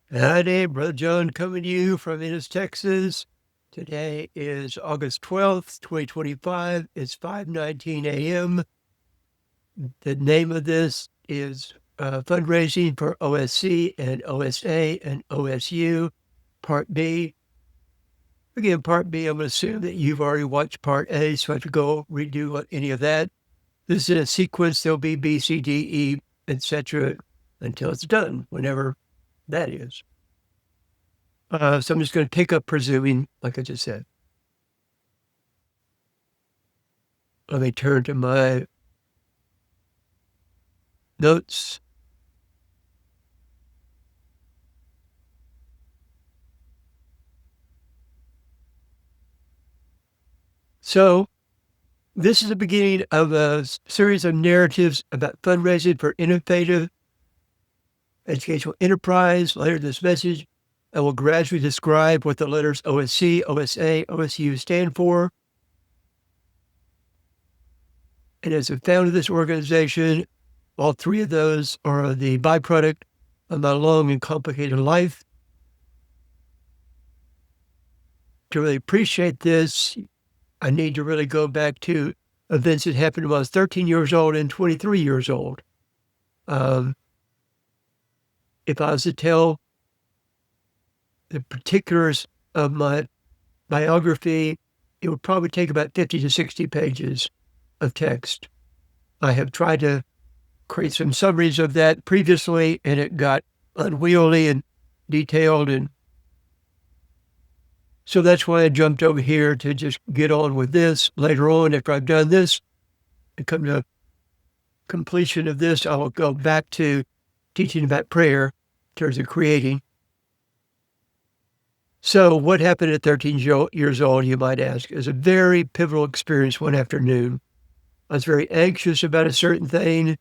Howdy, Brother John coming to you from Ennis, Texas. Today is August 12th, 2025. It's 5:19 a.m. The name of this is Fundraising for OSC and OSA and OSU, Part B. Again, Part B, I'm going to assume that you've already watched Part A, so I have to go redo any of that. This is in a sequence. There'll be B, C, D, E, etc. until it's done, whenever that is. So I'm just going to pick up presuming, like I just said. Let me turn to my notes. So this is the beginning of a series of narratives about fundraising for innovative educational enterprise. Later this message, I will gradually describe what the letters OSC, OSA, OSU stand for. And as the founder of this organization, all three of those are the byproduct of my long and complicated life. To really appreciate this, I need to really go back to events that happened when I was 13 years old and 23 years old. If I was to tell the particulars of my biography, it would probably take about 50 to 60 pages of text. I have tried to create some summaries of that previously, and it got unwieldy and detailed, and so that's why I jumped over here to just get on with this. Later on, after I've done this and come to completion of this, I will go back to teaching about prayer in terms of creating. So what happened at 13 years old, you might ask, is a very pivotal experience one afternoon. I was very anxious about a certain thing.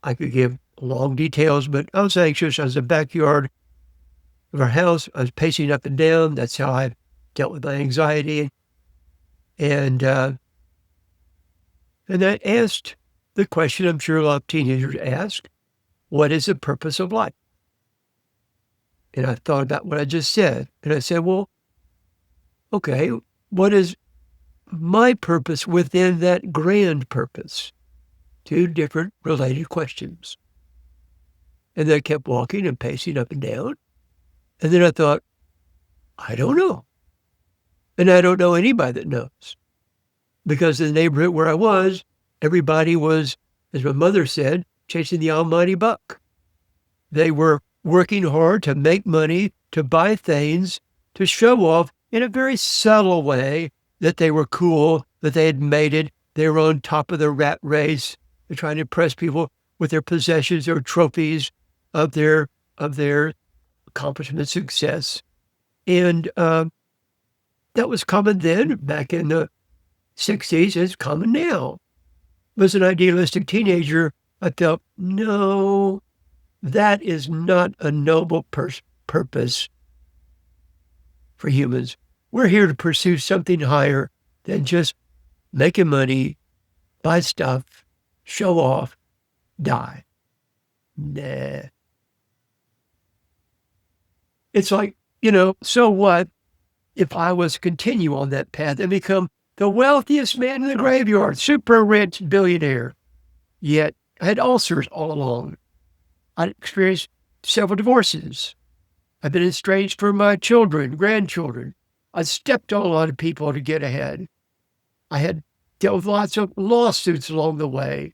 I could give long details, but I was anxious. I was in the backyard of our house. I was pacing up and down. That's how I dealt with my anxiety. And I asked the question I'm sure a lot of teenagers ask, what is the purpose of life? And I thought about what I just said. And I said, well, okay, what is my purpose within that grand purpose? Two different related questions. And then I kept walking and pacing up and down. And then I thought, I don't know. And I don't know anybody that knows. Because in the neighborhood where I was, everybody was, as my mother said, chasing the almighty buck. They were working hard to make money, to buy things, to show off in a very subtle way that they were cool, that they had made it, they were on top of the rat race. They're trying to impress people with their possessions or trophies of their accomplishment success. And that was common then, back in the 60s. It's common now. As an idealistic teenager, I felt, no, that is not a noble purpose for humans. We're here to pursue something higher than just making money, buy stuff, show off, die. Nah. It's like, so what if I was to continue on that path and become the wealthiest man in the graveyard, super rich billionaire? Yet I had ulcers all along. I'd experienced several divorces. I've been estranged from my children, grandchildren. I stepped on a lot of people to get ahead. I had dealt with lots of lawsuits along the way.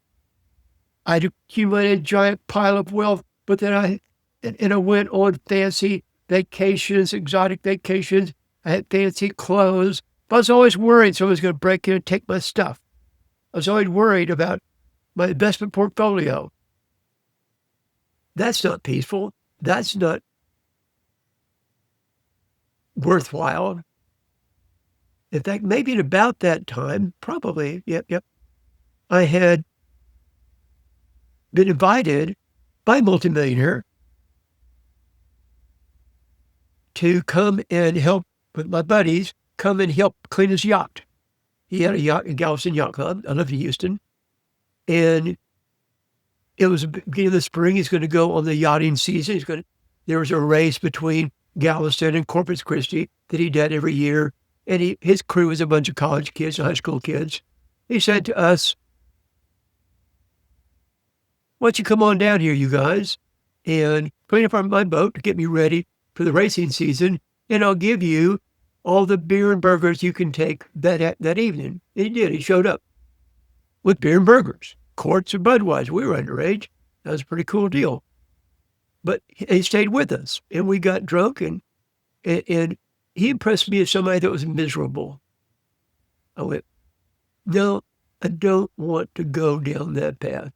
I'd accumulated a giant pile of wealth, but then I went on fancy vacations, exotic vacations. I had fancy clothes. But I was always worried someone was going to break in and take my stuff. I was always worried about my investment portfolio. That's not peaceful. That's not worthwhile. In fact, maybe at about that time, probably, I had been invited by a multimillionaire to come and help with my buddies, come and help clean his yacht. He had a yacht in Galveston Yacht Club. I lived in Houston. And it was the beginning of the spring. He's going to go on the yachting season. He's going to there was a race between Galveston and Corpus Christi that he did every year. And his crew was a bunch of college kids and high school kids. He said to us, "Why don't you come on down here, you guys, and clean up my boat to get me ready for the racing season, and I'll give you all the beer and burgers you can take that evening." And he did. He showed up with beer and burgers, quarts of Budweiser. We were underage. That was a pretty cool deal. But he stayed with us, and we got drunk, and he impressed me as somebody that was miserable. I went, "No, I don't want to go down that path."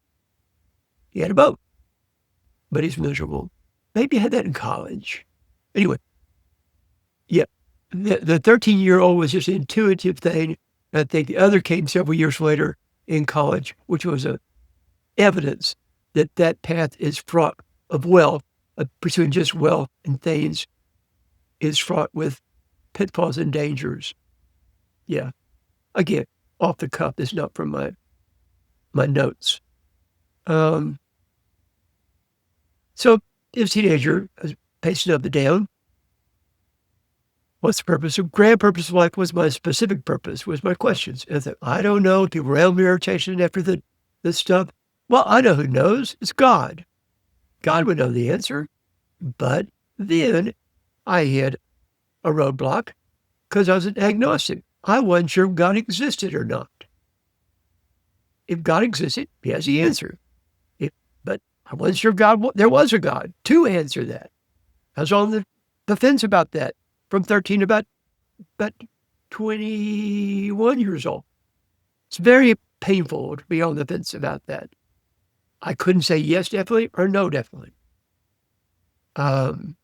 He had a boat, but he's miserable. Maybe I had that in college. Anyway, yeah, the 13-year-old was just an intuitive thing. I think the other came several years later in college, which was evidence that path is fraught of wealth, pursuing just wealth and things is fraught with pitfalls and dangers. Yeah. Again, off the cuff, this is not from my notes. So as a teenager, I was pacing up and down. What's the purpose? The grand purpose of life was my specific purpose, was my questions. And I thought, I don't know. People around me are chasing after this stuff. Well, I know who knows. It's God. God would know the answer. But then I hit a roadblock because I was an agnostic. I wasn't sure if God existed or not. If God existed, he has the answer. But I wasn't sure if there was a God to answer that. I was on the fence about that from 13 to about 21 years old. It's very painful to be on the fence about that. I couldn't say yes definitely or no definitely. So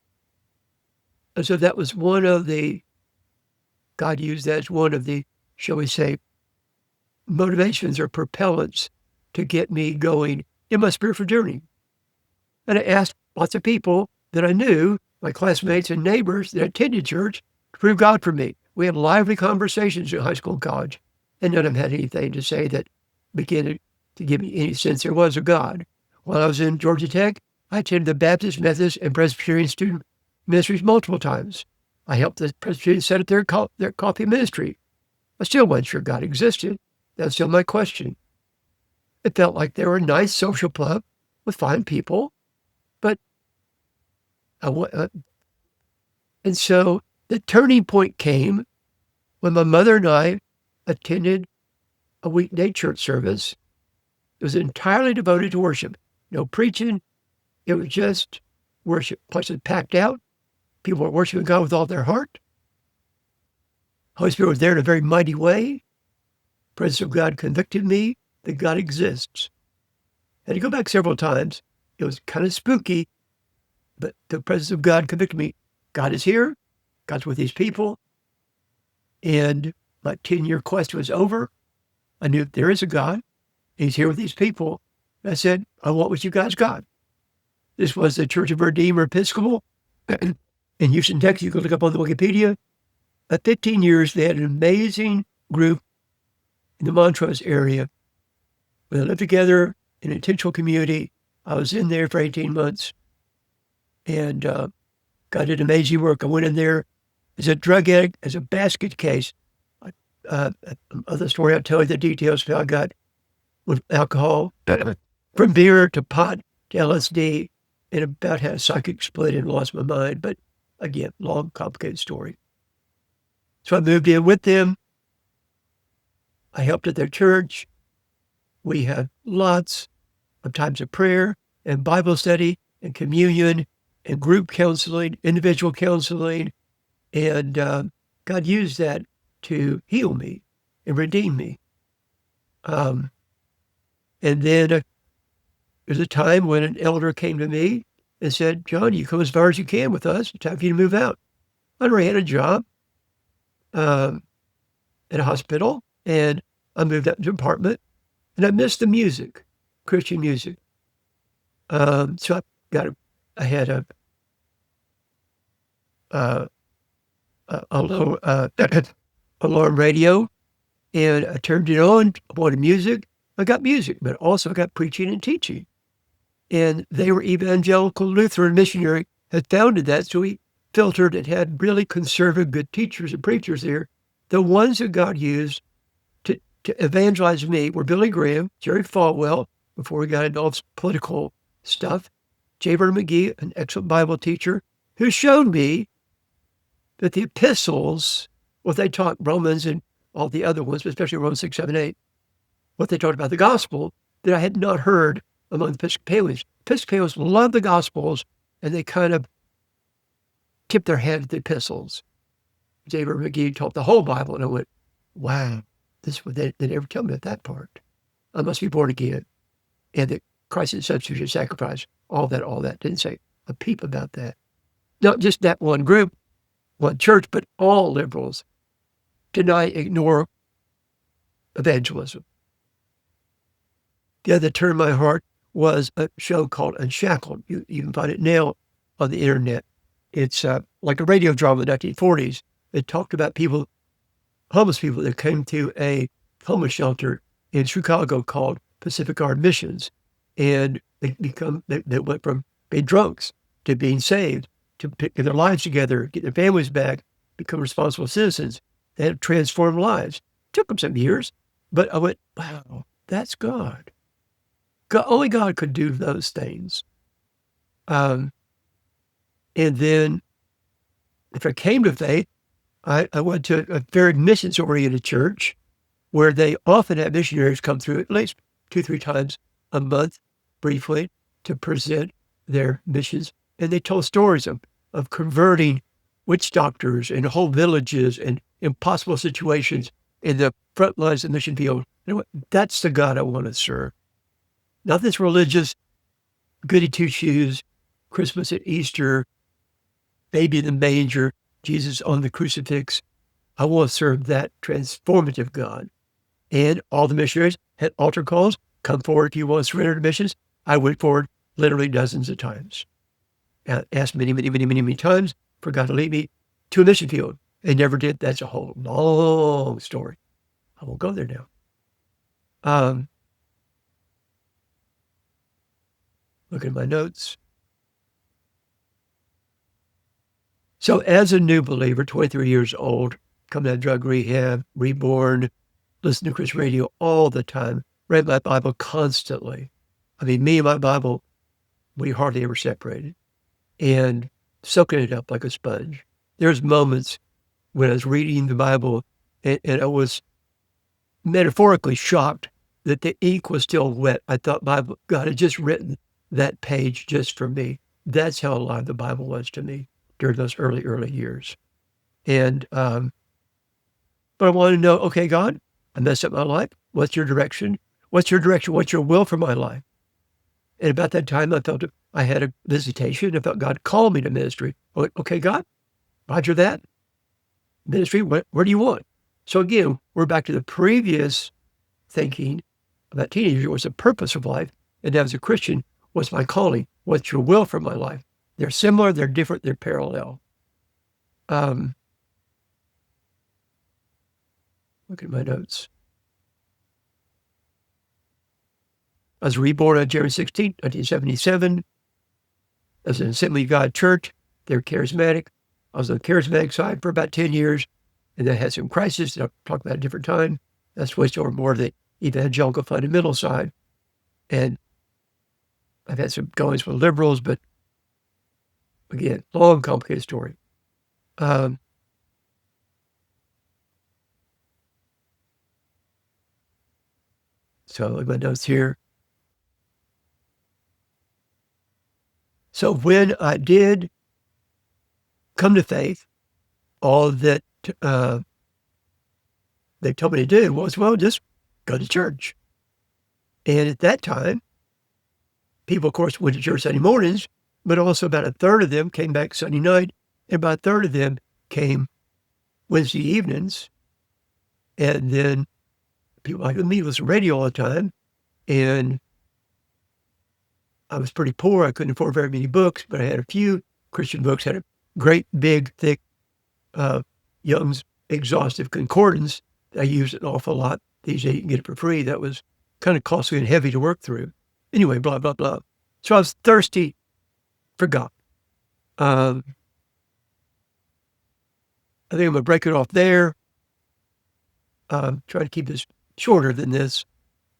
that was one of the, God used that as one of the, shall we say, motivations or propellants to get me going in my spiritual journey. And I asked lots of people that I knew, my classmates and neighbors that attended church, to prove God for me. We had lively conversations in high school and college, and none of them had anything to say that began to give me any sense there was a God. While I was in Georgia Tech, I attended the Baptist, Methodist, and Presbyterian student ministries multiple times. I helped the Presbyterians set up their coffee ministry. I still wasn't sure God existed. That's still my question. It felt like they were a nice social club with fine people, but and so the turning point came when my mother and I attended a weekday church service. It was entirely devoted to worship. No preaching. It was just worship. Place was packed out. People were worshiping God with all their heart. Holy Spirit was there in a very mighty way. The presence of God convicted me that God exists. I had to go back several times. It was kind of spooky, but the presence of God convicted me. God is here. God's with these people. And my 10-year quest was over. I knew there is a God. He's here with these people. And I said, I want what you guys got. This was the Church of Redeemer Episcopal in Houston, Texas. You can look up on the Wikipedia. At 15 years, they had an amazing group in the Montrose area. We lived together in an intentional community. I was in there for 18 months. And God did amazing work. I went in there as a drug addict, as a basket case. Other story, I'll tell you the details of how I got with alcohol, from beer to pot to LSD, and about had a psychic split and lost my mind. But again, long, complicated story. So I moved in with them. I helped at their church. We had lots of times of prayer and Bible study and communion and group counseling, individual counseling. And God used that to heal me and redeem me. And then there's a time when an elder came to me and said, John, you come as far as you can with us. It's time for you to move out. I already had a job at a hospital, and I moved out to an apartment, and I missed the music, Christian music. So I had a low alarm radio, and I turned it on. I wanted music. I got music, but also I got preaching and teaching. And they were evangelical Lutheran missionary had founded that, so he filtered and had really conservative, good teachers and preachers there. The ones that God used to evangelize me were Billy Graham, Jerry Falwell, before we got into all this political stuff, J. Vernon McGee, an excellent Bible teacher, who showed me that the epistles, what they taught, Romans and all the other ones, but especially Romans 6, 7, 8, what they taught about the gospel that I had not heard among the Episcopalians. Episcopalians love the gospels, and they kind of tip their head at the epistles. J. Vernon McGee taught the whole Bible, and I went, wow, this is what they never tell me at that part. I must be born again. And that Christ is substitute sacrifice, all that. Didn't say a peep about that. Not just that one group, one church, but all liberals ignore evangelism. The other turn my heart was a show called Unshackled. You can find it now on the internet. It's like a radio drama in the 1940s. It talked about people, homeless people that came to a homeless shelter in Chicago called Pacific Armed Missions. And they went from being drunks to being saved, to get their lives together, get their families back, become responsible citizens. They had transformed lives. Took them some years, but I went, wow, that's God. Only God could do those things. And then after I came to faith, I went to a very missions-oriented church where they often have missionaries come through at least 2-3 times a month, briefly, to present their missions. And they told stories of converting witch doctors and whole villages and impossible situations in the front lines of the mission field. You know what? That's the God I want to serve. Not this religious goody two-shoes, Christmas and Easter, baby in the manger, Jesus on the crucifix. I want to serve that transformative God. And all the missionaries had altar calls. Come forward if you want to surrender to missions. I went forward literally dozens of times. I asked many times for God to lead me to a mission field. They never did. That's a whole long story. I won't go there now. Look at my notes. So as a new believer, 23 years old, coming out of drug rehab, reborn, listening to Christian radio all the time, read my Bible constantly. I mean, me and my Bible, we hardly ever separated. And soaking it up like a sponge. There's moments when I was reading the Bible and I was metaphorically shocked that the ink was still wet. I thought God had just written that page just for me. That's how alive the Bible was to me during those early years. And, but I wanted to know, okay, God, I messed up my life. What's your direction? What's your direction? What's your will for my life? And about that time, I felt I had a visitation. I felt God called me to ministry. I went, okay, God, roger that. Ministry, where do you want? So again, we're back to the previous thinking about teenagers. What's the purpose of life? And as a Christian, what's my calling? What's your will for my life? They're similar, they're different, they're parallel. Look at my notes. I was reborn on January 16, 1977. I was in Assembly of God Church. They're charismatic. I was on the charismatic side for about 10 years, and then had some crisis that I'll talk about at a different time. I switched over more to the evangelical fundamental side. And I've had some goings with liberals, but again, long, complicated story. So look at my notes here. So when I did come to faith, all that they told me to do was, well, just go to church. And at that time, people, of course, went to church Sunday mornings, but also about a third of them came back Sunday night, and about a third of them came Wednesday evenings. And then people like me listen to radio all the time, and I was pretty poor. I couldn't afford very many books, but I had a few Christian books. Had a great, big, thick, Young's exhaustive concordance. I used it an awful lot. These days you can get it for free. That was kind of costly and heavy to work through. Anyway, blah, blah, blah. So I was thirsty for God. I think I'm going to break it off there. Try to keep this shorter than this,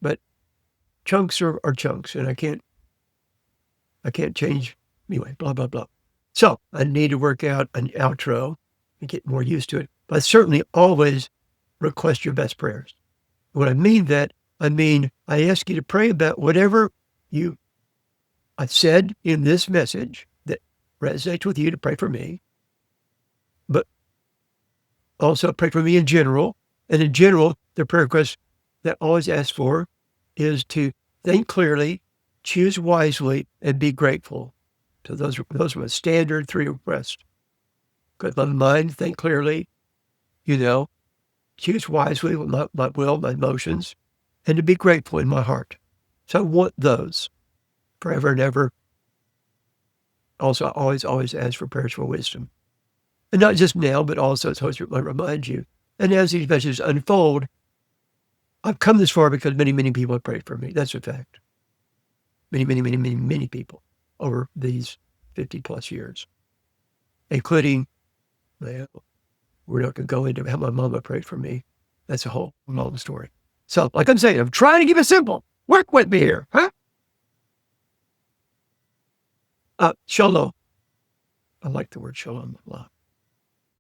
but chunks are chunks, and I can't change anyway. Blah blah blah. So I need to work out an outro and get more used to it. But I certainly always request your best prayers. When I mean that, I mean I ask you to pray about whatever I said in this message that resonates with you, to pray for me, but also pray for me in general. And in general, the prayer request that I always ask for is to think clearly, choose wisely, and be grateful. So those are my standard 3 requests. Good love of mind, think clearly, choose wisely with my will, my emotions, and to be grateful in my heart. So I want those forever and ever. Also, I always ask for prayers for wisdom. And not just now, but also, as Holy Spirit might remind you. And as these messages unfold, I've come this far because many, many people have prayed for me. That's a fact. Many, many, many, many, many people over these 50 plus years, including, well, we're not going to go into how my mama prayed for me. That's a whole long story. So, like I'm saying, I'm trying to keep it simple. Work with me here, huh? Shalom. I like the word shalom a lot.